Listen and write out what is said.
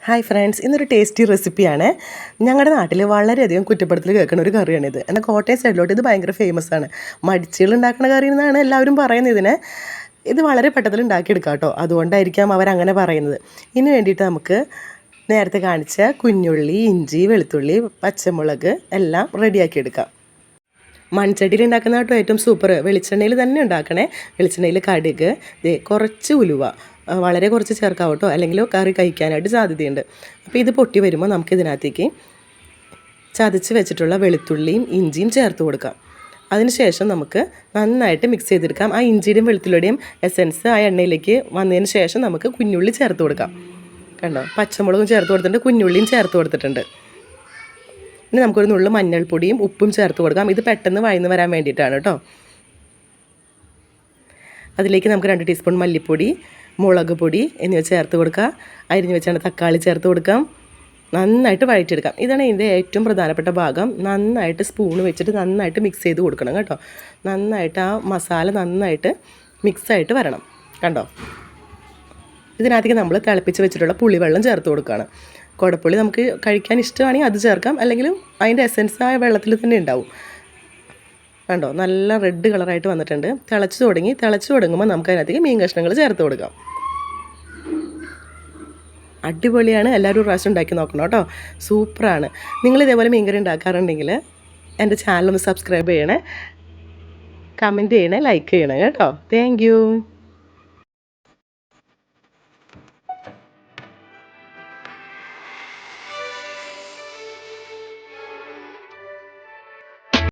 Hi friends, ഇന്നൊരു tasty റെസിപ്പിയാണ്. ഞങ്ങളുടെ നാട്ടിൽ വളരെയധികം കുറ്റപ്പെടുത്തൽ കേൾക്കുന്ന ഒരു കറിയാണിത്. എന്നാൽ കോട്ടയം സൈഡിലോട്ട് ഇത് ഭയങ്കര ഫേമസ് ആണ്. മടിച്ചുകൾ ഉണ്ടാക്കുന്ന കറി എന്നാണ് എല്ലാവരും പറയുന്നത് ഇതിനെ. ഇത് വളരെ പെട്ടെന്ന് ഉണ്ടാക്കിയെടുക്കാം കേട്ടോ, അതുകൊണ്ടായിരിക്കാം അവരങ്ങനെ പറയുന്നത്. ഇതിന് വേണ്ടിയിട്ട് നമുക്ക് നേരത്തെ കാണിച്ച കുഞ്ഞുള്ളി, ഇഞ്ചി, വെളുത്തുള്ളി, പച്ചമുളക് എല്ലാം റെഡിയാക്കിയെടുക്കാം. മൺചട്ടിയിൽ ഉണ്ടാക്കുന്ന കേട്ടോ ഏറ്റവും സൂപ്പർ. വെളിച്ചെണ്ണയിൽ തന്നെ ഉണ്ടാക്കണേ. വെളിച്ചെണ്ണയിൽ കടുക്, കുറച്ച് ഉലുവ, വളരെ കുറച്ച് ചേർക്കാം കേട്ടോ, അല്ലെങ്കിൽ കറി കഴിക്കാനായിട്ട് സാധ്യതയുണ്ട്. അപ്പോൾ ഇത് പൊട്ടി വരുമ്പോൾ നമുക്കിതിനകത്തേക്ക് ചതച്ച് വെച്ചിട്ടുള്ള വെളുത്തുള്ളിയും ഇഞ്ചിയും ചേർത്ത് കൊടുക്കാം. അതിനുശേഷം നമുക്ക് നന്നായിട്ട് മിക്സ് ചെയ്തെടുക്കാം. ആ ഇഞ്ചിയുടെയും വെളുത്തുള്ളിയുടെയും എസൻസ് ആ എണ്ണയിലേക്ക് വന്നതിന് ശേഷം നമുക്ക് കുഞ്ഞുള്ളി ചേർത്ത് കൊടുക്കാം. കണ്ടോ, പച്ചമുളകും ചേർത്ത് കൊടുത്തിട്ടുണ്ട്, കുഞ്ഞുള്ളിയും ചേർത്ത് കൊടുത്തിട്ടുണ്ട്. ഇനി നമുക്കൊരു നുള്ളു മഞ്ഞൾപ്പൊടിയും ഉപ്പും ചേർത്ത് കൊടുക്കാം. ഇത് പെട്ടെന്ന് വഴന്ന് വരാൻ വേണ്ടിയിട്ടാണ് കേട്ടോ. അതിലേക്ക് നമുക്ക് 2 ടീസ്പൂൺ മല്ലിപ്പൊടി, മുളക് പൊടി എന്നിവ ചേർത്ത് കൊടുക്കുക. അരിഞ്ഞ് വെച്ചാണ് തക്കാളി ചേർത്ത് കൊടുക്കാം. നന്നായിട്ട് വഴറ്റിയെടുക്കാം. ഇതാണ് ഇതിൻ്റെ ഏറ്റവും പ്രധാനപ്പെട്ട ഭാഗം. നന്നായിട്ട് സ്പൂണ് വെച്ചിട്ട് നന്നായിട്ട് മിക്സ് ചെയ്ത് കൊടുക്കണം കേട്ടോ. നന്നായിട്ട് ആ മസാല നന്നായിട്ട് മിക്സായിട്ട് വരണം. കണ്ടോ, ഇതിനകത്തേക്ക് നമ്മൾ തിളപ്പിച്ച് വെച്ചിട്ടുള്ള പുളിവെള്ളം ചേർത്ത് കൊടുക്കുകയാണ്. കുടപ്പുളി നമുക്ക് കഴിക്കാൻ ഇഷ്ടമാണെങ്കിൽ അത് ചേർക്കാം, അല്ലെങ്കിൽ അതിൻ്റെ എസൻസ് ആ വെള്ളത്തിൽ തന്നെ ഉണ്ടാവും. കണ്ടോ, നല്ല റെഡ് കളറായിട്ട് വന്നിട്ടുണ്ട്. തിളച്ച് തുടങ്ങുമ്പോൾ നമുക്ക് അതിനകത്തേക്ക് മീൻ കഷ്ണങ്ങൾ ചേർത്ത് കൊടുക്കാം. അടിപൊളിയാണ്. എല്ലാവരും ഒരു പ്രാവശ്യം ഉണ്ടാക്കി നോക്കണം കേട്ടോ, സൂപ്പറാണ്. നിങ്ങൾ ഇതേപോലെ മീൻകറി ഉണ്ടാക്കാറുണ്ടെങ്കിൽ എൻ്റെ ചാനൽ ഒന്ന് സബ്സ്ക്രൈബ് ചെയ്യണേ, കമൻറ്റ് ചെയ്യണേ, ലൈക്ക് ചെയ്യണേ കേട്ടോ. താങ്ക്